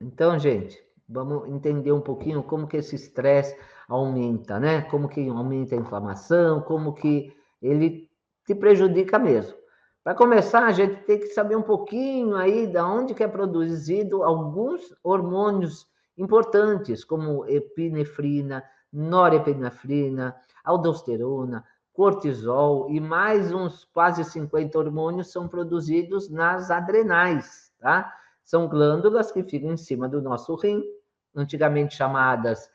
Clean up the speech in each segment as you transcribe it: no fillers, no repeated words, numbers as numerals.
Então, gente, vamos entender um pouquinho como que esse estresse aumenta, né? Como que aumenta a inflamação, como que ele te prejudica mesmo. Para começar, a gente tem que saber um pouquinho aí de onde que é produzido alguns hormônios importantes, como epinefrina, norepinefrina, aldosterona, cortisol e mais uns quase 50 hormônios são produzidos nas adrenais, tá? São glândulas que ficam em cima do nosso rim, antigamente chamadas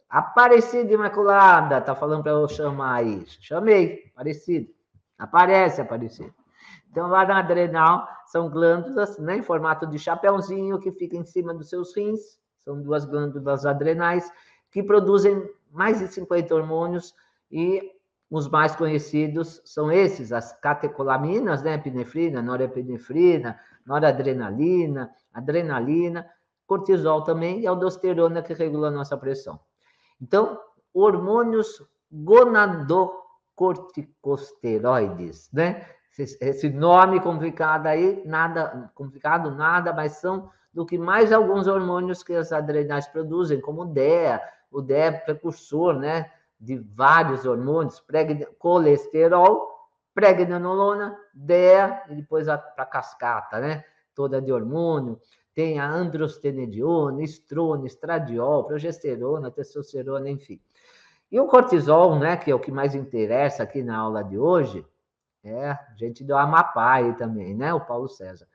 Aparecida Imaculada, tá falando para eu chamar aí. Chamei, Aparecida. Aparece, Aparecida. Então, lá na adrenal, são glândulas, né, em formato de chapéuzinho, que fica em cima dos seus rins. São duas glândulas adrenais que produzem mais de 50 hormônios e os mais conhecidos são esses, as catecolaminas, né, epinefrina, norepinefrina, noradrenalina, adrenalina, cortisol também e aldosterona, que regula a nossa pressão. Então, hormônios gonadocorticosteroides, né? Esse nome complicado aí, nada complicado, nada, mas são do que mais alguns hormônios que as adrenais produzem, como o DEA. O DEA é precursor, né, de vários hormônios, colesterol, pregnenolona, DEA, e depois a cascata, né, toda de hormônio. Tem a androstenediona, estrona, estradiol, progesterona, testosterona, enfim. E o cortisol, né, que é o que mais interessa aqui na aula de hoje, a gente deu Amapá aí também, né, o Paulo César.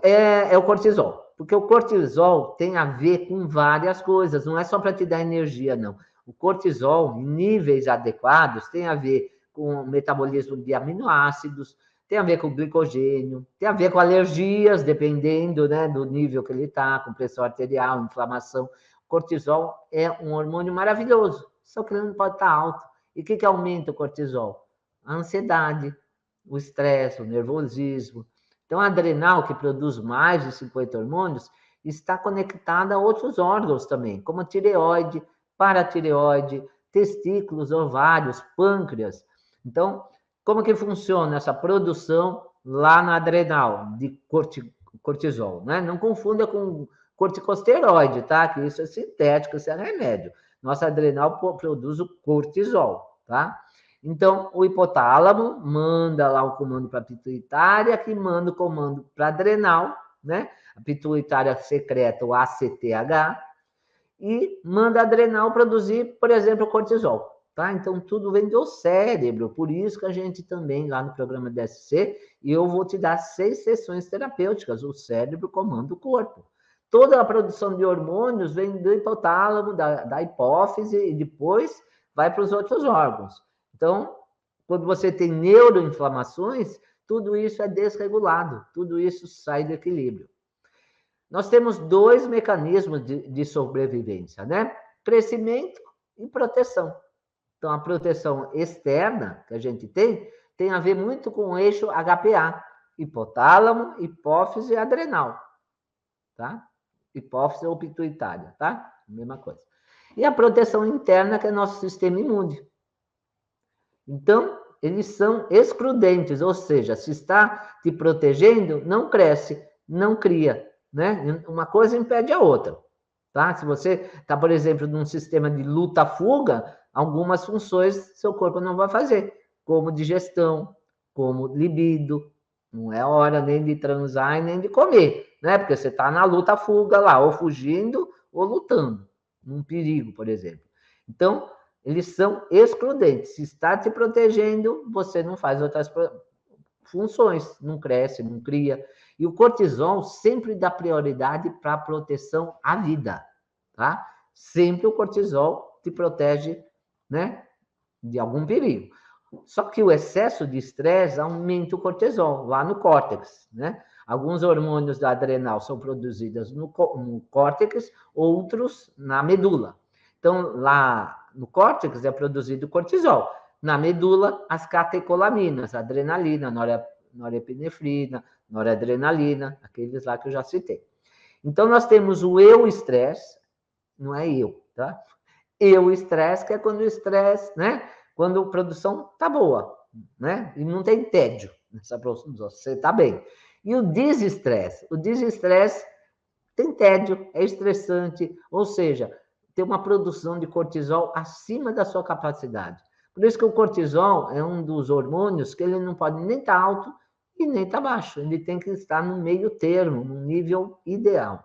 É o cortisol, porque o cortisol tem a ver com várias coisas, não é só para te dar energia, não. O cortisol, em níveis adequados, tem a ver com o metabolismo de aminoácidos, tem a ver com glicogênio, tem a ver com alergias, dependendo, né, do nível que ele está, com pressão arterial, inflamação. O cortisol é um hormônio maravilhoso, só que ele não pode estar alto. E o que aumenta o cortisol? A ansiedade, o estresse, o nervosismo. Então, a adrenal, que produz mais de 50 hormônios, está conectada a outros órgãos também, como a tireoide, paratireoide, testículos, ovários, pâncreas. Então, como que funciona essa produção lá na adrenal de cortisol, né? Não confunda com corticosteroide, tá? Que isso é sintético, isso é remédio. Nossa adrenal produz o cortisol, tá? Então, o hipotálamo manda lá o comando para a pituitária, que manda o comando para a adrenal, né? A pituitária secreta o ACTH e manda a adrenal produzir, por exemplo, o cortisol. Tá? Então, tudo vem do cérebro, por isso que a gente também, lá no programa DSC, e eu vou te dar 6 sessões terapêuticas, o cérebro comanda o corpo. Toda a produção de hormônios vem do hipotálamo, da hipófise, e depois vai para os outros órgãos. Então, quando você tem neuroinflamações, tudo isso é desregulado, tudo isso sai do equilíbrio. Nós temos 2 mecanismos de sobrevivência, né? Crescimento e proteção. Então, a proteção externa que a gente tem a ver muito com o eixo HPA, hipotálamo, hipófise e adrenal, tá? Hipófise ou pituitária, tá? Mesma coisa. E a proteção interna, que é nosso sistema imune. Então, eles são excludentes, ou seja, se está te protegendo, não cresce, não cria, né? Uma coisa impede a outra, tá? Se você está, por exemplo, num sistema de luta-fuga, algumas funções seu corpo não vai fazer, como digestão, como libido, não é hora nem de transar e nem de comer, né? Porque você está na luta-fuga lá, ou fugindo ou lutando, num perigo, por exemplo. Então, eles são excludentes. Se está te protegendo, você não faz outras funções, não cresce, não cria. E o cortisol sempre dá prioridade para a proteção à vida, tá? Sempre o cortisol te protege, né, de algum perigo. Só que o excesso de estresse aumenta o cortisol lá no córtex, né? Alguns hormônios da adrenal são produzidos no córtex, outros na medula. Então, lá no córtex é produzido cortisol. Na medula, as catecolaminas, adrenalina, norepinefrina, noradrenalina, aqueles lá que eu já citei. Então, nós temos o eu-estresse, não é eu, tá? Eu-estresse, que é quando o estresse, né? Quando a produção tá boa, né? E não tem tédio nessa produção, você tá bem. E o desestresse tem tédio, é estressante, ou seja, tem uma produção de cortisol acima da sua capacidade. Por isso que o cortisol é um dos hormônios que ele não pode nem estar alto e nem estar baixo. Ele tem que estar no meio termo, no nível ideal.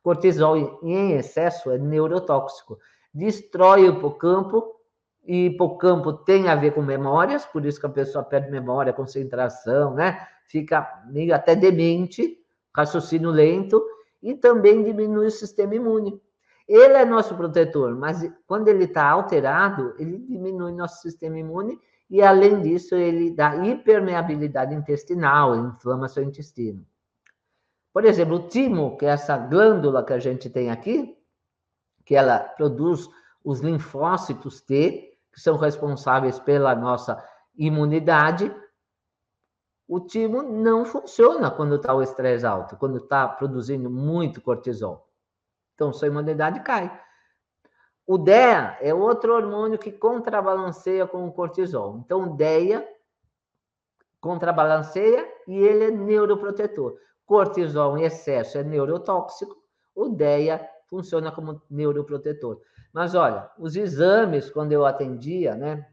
Cortisol em excesso é neurotóxico. Destrói o hipocampo, e hipocampo tem a ver com memórias, por isso que a pessoa perde memória, concentração, né? Fica meio até demente, raciocínio lento, e também diminui o sistema imune. Ele é nosso protetor, mas quando ele está alterado, ele diminui nosso sistema imune e, além disso, ele dá hipermeabilidade intestinal, ele inflama seu intestino. Por exemplo, o timo, que é essa glândula que a gente tem aqui, que ela produz os linfócitos T, que são responsáveis pela nossa imunidade, o timo não funciona quando está o estresse alto, quando está produzindo muito cortisol. Então, sua imunidade cai. O DEA é outro hormônio que contrabalanceia com o cortisol. Então, o DEA contrabalanceia e ele é neuroprotetor. Cortisol em excesso é neurotóxico, o DEA funciona como neuroprotetor. Mas olha, os exames, quando eu atendia, né?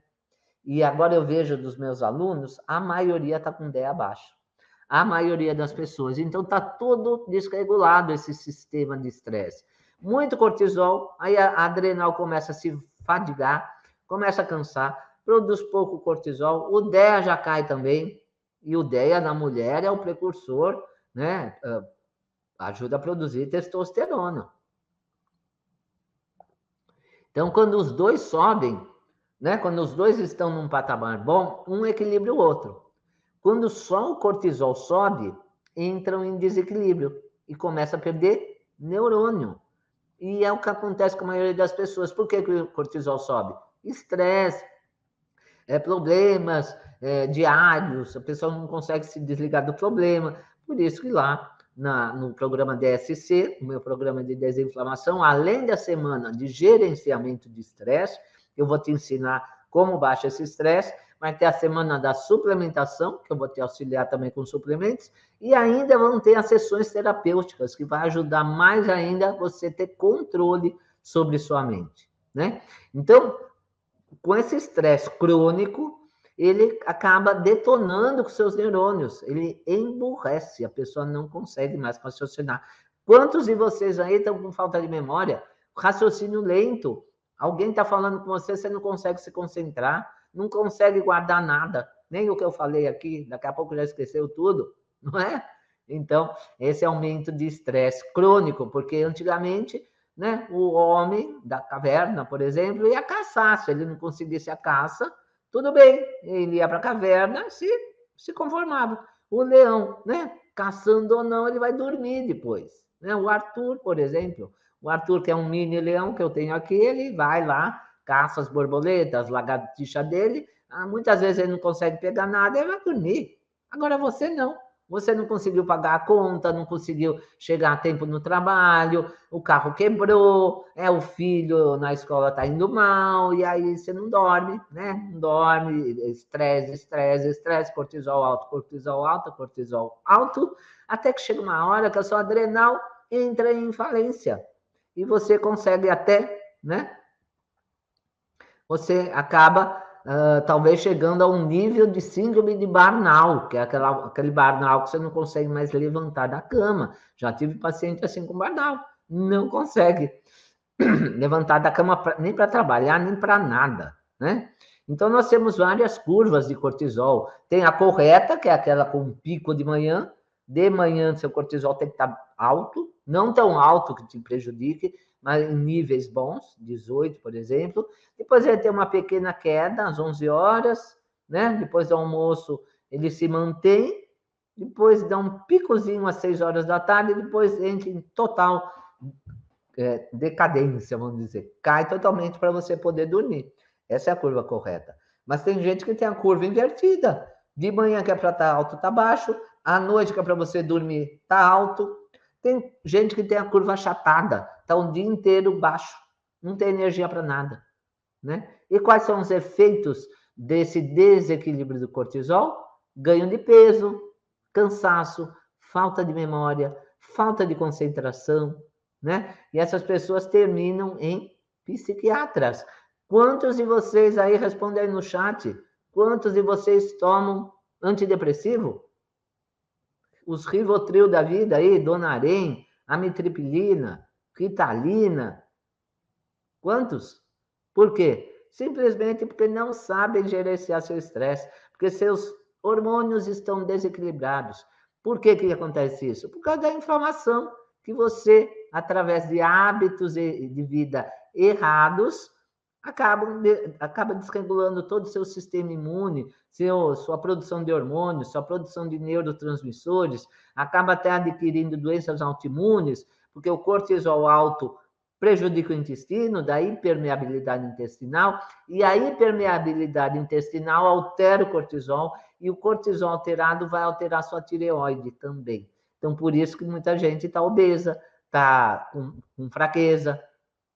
E agora eu vejo dos meus alunos, a maioria está com DEA baixo. A maioria das pessoas. Então, está todo desregulado esse sistema de estresse. Muito cortisol, aí a adrenal começa a se fadigar, começa a cansar, produz pouco cortisol, o DEA já cai também, e o DEA na mulher é o precursor, né? Ajuda a produzir testosterona. Então, quando os dois sobem, né? Quando os dois estão num patamar bom, um equilibra o outro. Quando só o cortisol sobe, entram em desequilíbrio e começa a perder neurônio. E é o que acontece com a maioria das pessoas. Por que o cortisol sobe? Estresse, problemas diários, a pessoa não consegue se desligar do problema. Por isso que lá no programa DSC, o meu programa de desinflamação, além da semana de gerenciamento de estresse, eu vou te ensinar como baixa esse estresse, vai ter a semana da suplementação, que eu vou te auxiliar também com suplementos, e ainda vão ter as sessões terapêuticas, que vai ajudar mais ainda você ter controle sobre sua mente, né? Então, com esse estresse crônico, ele acaba detonando com seus neurônios, ele emburrece, a pessoa não consegue mais raciocinar. Quantos de vocês aí estão com falta de memória? Raciocínio lento. Alguém está falando com você, você não consegue se concentrar, não consegue guardar nada, nem o que eu falei aqui, daqui a pouco já esqueceu tudo, não é? Então, esse aumento de estresse crônico, porque antigamente, né, o homem da caverna, por exemplo, ia caçar, se ele não conseguisse a caça, tudo bem, ele ia para a caverna, se conformava. O leão, né, caçando ou não, ele vai dormir depois. Né? O Arthur, por exemplo, o Arthur, que é um mini leão que eu tenho aqui, ele vai lá, caça as borboletas, lagartixa dele, muitas vezes ele não consegue pegar nada, ele vai dormir. Agora você não. Você não conseguiu pagar a conta, não conseguiu chegar a tempo no trabalho, o carro quebrou, o filho na escola está indo mal, e aí você não dorme, né? Não dorme, estresse, cortisol alto, até que chega uma hora que a sua adrenal entra em falência. E você consegue até, né? Você acaba talvez chegando a um nível de síndrome de burnout, que é aquele burnout que você não consegue mais levantar da cama. Já tive paciente assim com burnout, não consegue levantar da cama nem para trabalhar, nem para nada, né? Então, nós temos várias curvas de cortisol. Tem a correta, que é aquela com pico de manhã seu cortisol tem que estar alto, não tão alto que te prejudique, mas em níveis bons, 18, por exemplo. Depois ele tem uma pequena queda às 11 horas, né? Depois do almoço ele se mantém, depois dá um picozinho às 6 horas da tarde, e depois entra em total decadência, vamos dizer. Cai totalmente para você poder dormir. Essa é a curva correta. Mas tem gente que tem a curva invertida. De manhã que é para estar alto, está baixo. À noite que é para você dormir, está alto. Tem gente que tem a curva achatada, está o dia inteiro baixo, não tem energia para nada, né? E quais são os efeitos desse desequilíbrio do cortisol? Ganho de peso, cansaço, falta de memória, falta de concentração, né? E essas pessoas terminam em psiquiatras. Quantos de vocês aí respondem aí no chat? Quantos de vocês tomam antidepressivo? Os Rivotril da vida aí, Donarém, amitriptilina, Ritalina. Quantos? Por quê? Simplesmente porque não sabem gerenciar seu estresse, porque seus hormônios estão desequilibrados. Por que que acontece isso? Por causa da inflamação que você, através de hábitos de vida errados, acaba desregulando todo o seu sistema imune, sua produção de hormônios, sua produção de neurotransmissores, acaba até adquirindo doenças autoimunes, porque o cortisol alto prejudica o intestino, da hipermeabilidade intestinal, e a hipermeabilidade intestinal altera o cortisol, e o cortisol alterado vai alterar sua tireoide também. Então, por isso que muita gente está obesa, está com fraqueza,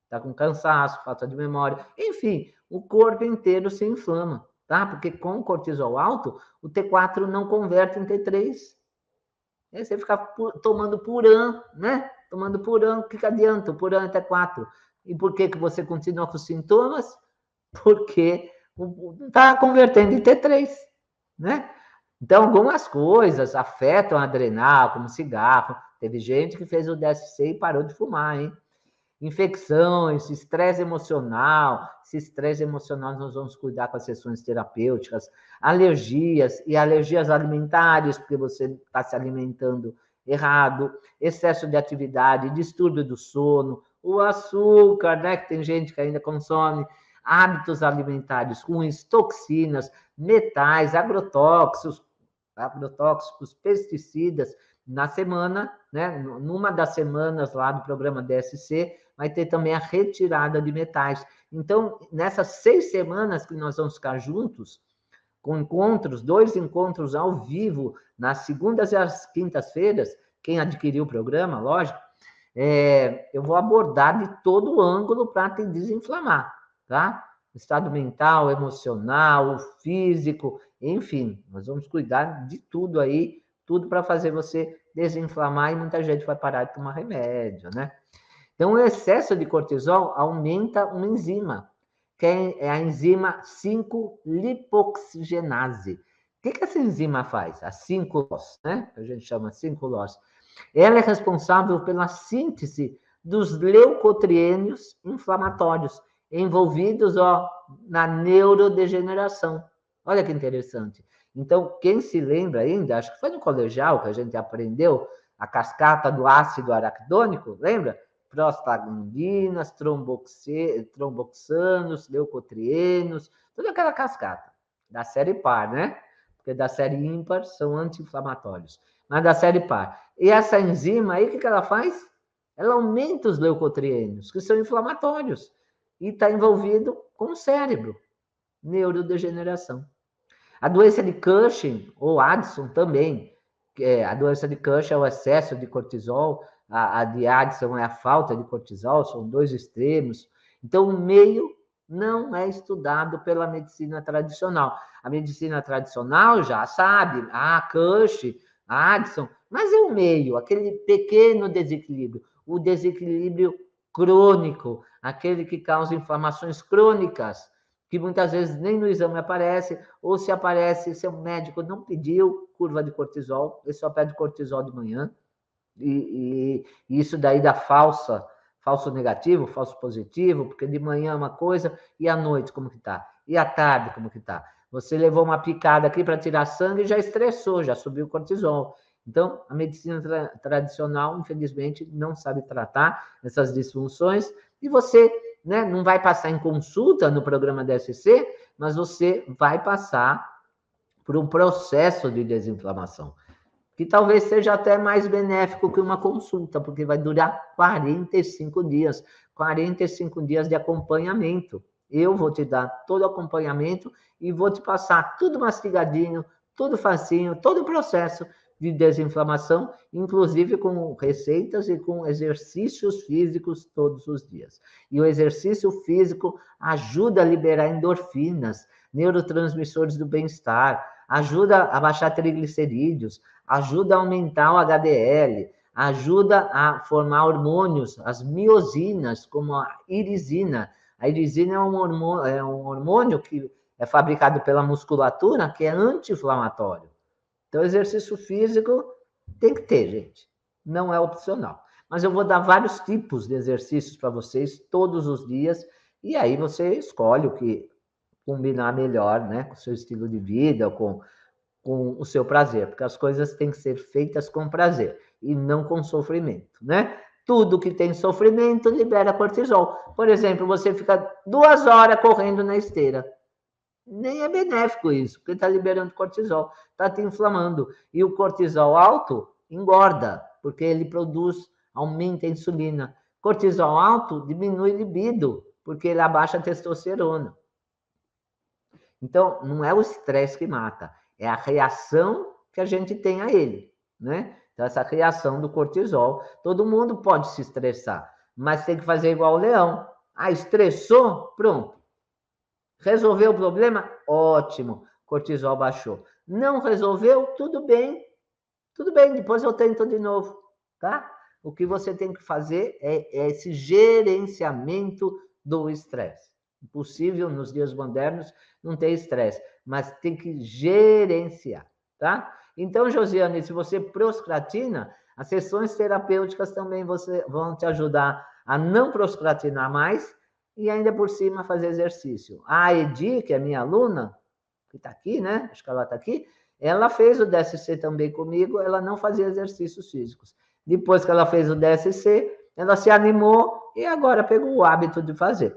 está com cansaço, falta de memória, enfim, o corpo inteiro se inflama, tá? Porque com cortisol alto, o T4 não converte em T3. Aí você fica tomando Puran, né? Tomando Puran, o que adianta? O Puran é T4. E por que que você continua com os sintomas? Porque não está convertendo em T3, né? Então, algumas coisas afetam a adrenal, como cigarro. Teve gente que fez o DSC e parou de fumar, hein? Infecções, estresse emocional. Esse estresse emocional nós vamos cuidar com as sessões terapêuticas. Alergias e alergias alimentares, porque você está se alimentando errado. Excesso de atividade, distúrbio do sono, o açúcar, né? Que tem gente que ainda consome. Hábitos alimentares ruins, toxinas, metais, agrotóxicos, pesticidas. Na semana, né? Numa das semanas lá do programa DSC, vai ter também a retirada de metais. Então, nessas 6 semanas que nós vamos ficar juntos, com encontros, 2 encontros ao vivo, nas segundas e as quintas-feiras, quem adquiriu o programa, lógico, eu vou abordar de todo o ângulo para te desinflamar, tá? Estado mental, emocional, físico, enfim, nós vamos cuidar de tudo aí, tudo para fazer você desinflamar, e muita gente vai parar de tomar remédio, né? Então, o excesso de cortisol aumenta uma enzima, que é a enzima 5-lipoxigenase. O que essa enzima faz? A 5-LOS, né? A gente chama 5-LOS. Ela é responsável pela síntese dos leucotrienos inflamatórios, envolvidos na neurodegeneração. Olha que interessante. Então, quem se lembra ainda, acho que foi no colegial que a gente aprendeu a cascata do ácido araquidônico, lembra? Prostaglandinas, tromboxanos, leucotrienos, toda aquela cascata da série par, né? Porque da série ímpar são anti-inflamatórios, mas da série par. E essa enzima aí, o que ela faz? Ela aumenta os leucotrienos, que são inflamatórios, e está envolvido com o cérebro, neurodegeneração. A doença de Cushing, ou Addison também, a doença de Cushing é o excesso de cortisol, a de Addison é a falta de cortisol, são 2 extremos. Então, o meio não é estudado pela medicina tradicional. A medicina tradicional já sabe, Cushing, Addison, mas é o meio, aquele pequeno desequilíbrio, o desequilíbrio crônico, aquele que causa inflamações crônicas, que muitas vezes nem no exame aparece, ou se aparece, seu médico não pediu curva de cortisol, ele só pede cortisol de manhã, e isso daí dá falso negativo, falso positivo, porque de manhã é uma coisa, e à noite como que tá? E à tarde como que tá? Você levou uma picada aqui para tirar sangue e já estressou, já subiu o cortisol. Então, a medicina tradicional, infelizmente, não sabe tratar essas disfunções, e você, né, não vai passar em consulta no programa DSC, mas você vai passar por um processo de desinflamação, que talvez seja até mais benéfico que uma consulta, porque vai durar 45 dias, 45 dias de acompanhamento. Eu vou te dar todo o acompanhamento e vou te passar tudo mastigadinho, tudo facinho, todo o processo de desinflamação, inclusive com receitas e com exercícios físicos todos os dias. E o exercício físico ajuda a liberar endorfinas, neurotransmissores do bem-estar, ajuda a baixar triglicerídeos, ajuda a aumentar o HDL, ajuda a formar hormônios, as miosinas, como a irisina. A irisina é um hormônio que é fabricado pela musculatura, que é anti-inflamatório. Então, exercício físico tem que ter, gente. Não é opcional. Mas eu vou dar vários tipos de exercícios para vocês todos os dias, e aí você escolhe o que combinar melhor, né, com o seu estilo de vida, com o seu prazer, porque as coisas têm que ser feitas com prazer e não com sofrimento, né? Tudo que tem sofrimento libera cortisol. Por exemplo, você fica 2 horas correndo na esteira. Nem é benéfico isso, porque está liberando cortisol, está te inflamando. E o cortisol alto engorda, porque ele aumenta a insulina. Cortisol alto diminui libido, porque ele abaixa a testosterona. Então, não é o estresse que mata, é a reação que a gente tem a ele, né? Então, essa reação do cortisol, todo mundo pode se estressar, mas tem que fazer igual o leão. Ah, estressou? Pronto. Resolveu o problema? Ótimo, cortisol baixou. Não resolveu? Tudo bem, depois eu tento de novo, tá? O que você tem que fazer é esse gerenciamento do estresse. Impossível nos dias modernos não ter estresse, mas tem que gerenciar, tá? Então, Josiane, se você procrastina, as sessões terapêuticas também vão te ajudar a não procrastinar mais e ainda por cima fazer exercício. A Edi, que é minha aluna, que está aqui, né? Acho que ela está aqui, ela fez o DSC também comigo, ela não fazia exercícios físicos. Depois que ela fez o DSC, ela se animou e agora pegou o hábito de fazer,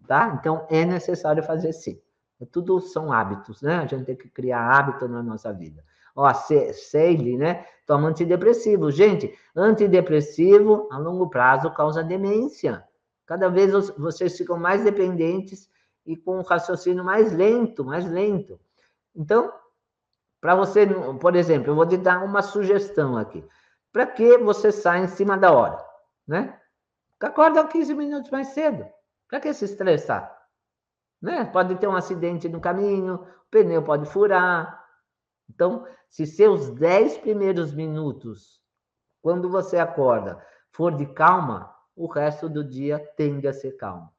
tá? Então, é necessário fazer sim. Tudo são hábitos, né? A gente tem que criar hábito na nossa vida. Ó, a Seile, né? Toma antidepressivo. Gente, antidepressivo a longo prazo causa demência. Cada vez vocês ficam mais dependentes e com um raciocínio mais lento, mais lento. Então, para você, por exemplo, eu vou te dar uma sugestão aqui. Para que você sai em cima da hora, né? Acorda 15 minutos mais cedo. Para que se estressar? Né? Pode ter um acidente no caminho, o pneu pode furar. Então, se seus 10 primeiros minutos, quando você acorda, for de calma, o resto do dia tende a ser calmo.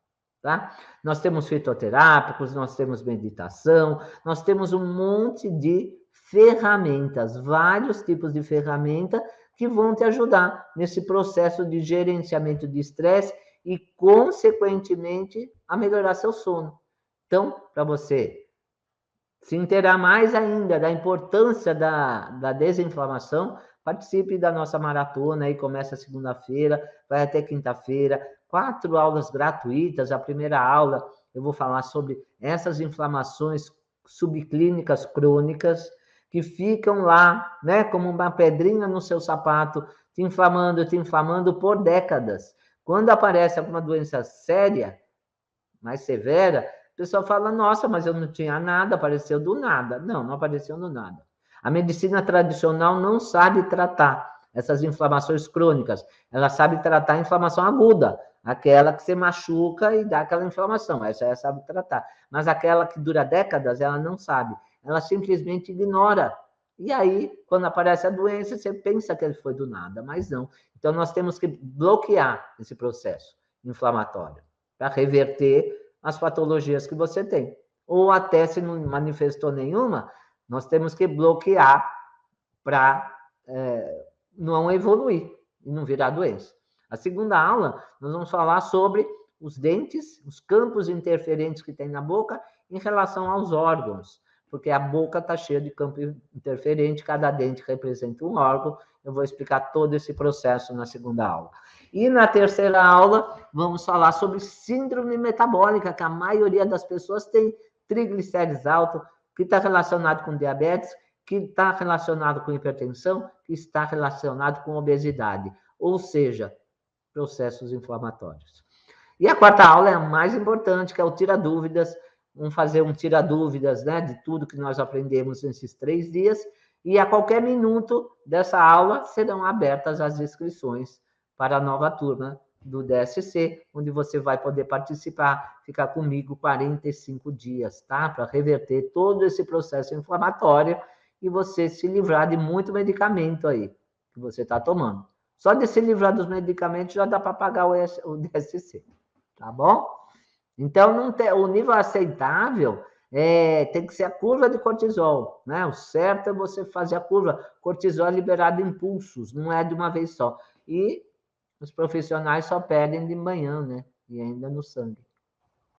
Tá? Nós temos fitoterápicos, nós temos meditação, nós temos um monte de ferramentas, vários tipos de ferramenta que vão te ajudar nesse processo de gerenciamento de estresse e, consequentemente, a melhorar seu sono. Então, para você se inteirar mais ainda da importância da desinflamação, participe da nossa maratona, aí começa segunda-feira, vai até quinta-feira, 4 aulas gratuitas. A primeira aula eu vou falar sobre essas inflamações subclínicas crônicas que ficam lá, né, como uma pedrinha no seu sapato, te inflamando por décadas. Quando aparece alguma doença séria, mais severa, o pessoal fala, nossa, mas eu não tinha nada, apareceu do nada. Não, não apareceu do nada. A medicina tradicional não sabe tratar essas inflamações crônicas. Ela sabe tratar a inflamação aguda, aquela que você machuca e dá aquela inflamação. Essa ela sabe tratar. Mas aquela que dura décadas, ela não sabe. Ela simplesmente ignora. E aí, quando aparece a doença, você pensa que ele foi do nada, mas não. Então, nós temos que bloquear esse processo inflamatório para reverter as patologias que você tem. Ou até, se não manifestou nenhuma, nós temos que bloquear para não evoluir e não virar doença. A segunda aula, nós vamos falar sobre os dentes, os campos interferentes que tem na boca em relação aos órgãos, porque a boca está cheia de campo interferente, cada dente representa um órgão. Eu vou explicar todo esse processo na segunda aula. E na terceira aula, vamos falar sobre síndrome metabólica, que a maioria das pessoas tem triglicérides altos, que está relacionado com diabetes, que está relacionado com hipertensão, que está relacionado com obesidade, ou seja, processos inflamatórios. E a quarta aula é a mais importante, que é o tira-dúvidas. Vamos fazer um tira-dúvidas, né, de tudo que nós aprendemos nesses 3 dias, e a qualquer minuto dessa aula serão abertas as inscrições para a nova turma do DSC, onde você vai poder participar, ficar comigo 45 dias, tá? Para reverter todo esse processo inflamatório e você se livrar de muito medicamento aí que você está tomando. Só de se livrar dos medicamentos já dá para pagar o DSC, tá bom? Então, não tem, o nível aceitável tem que ser a curva de cortisol, né? O certo é você fazer a curva. Cortisol é liberado em pulsos, não é de uma vez só. E os profissionais só pedem de manhã, né? E ainda no sangue.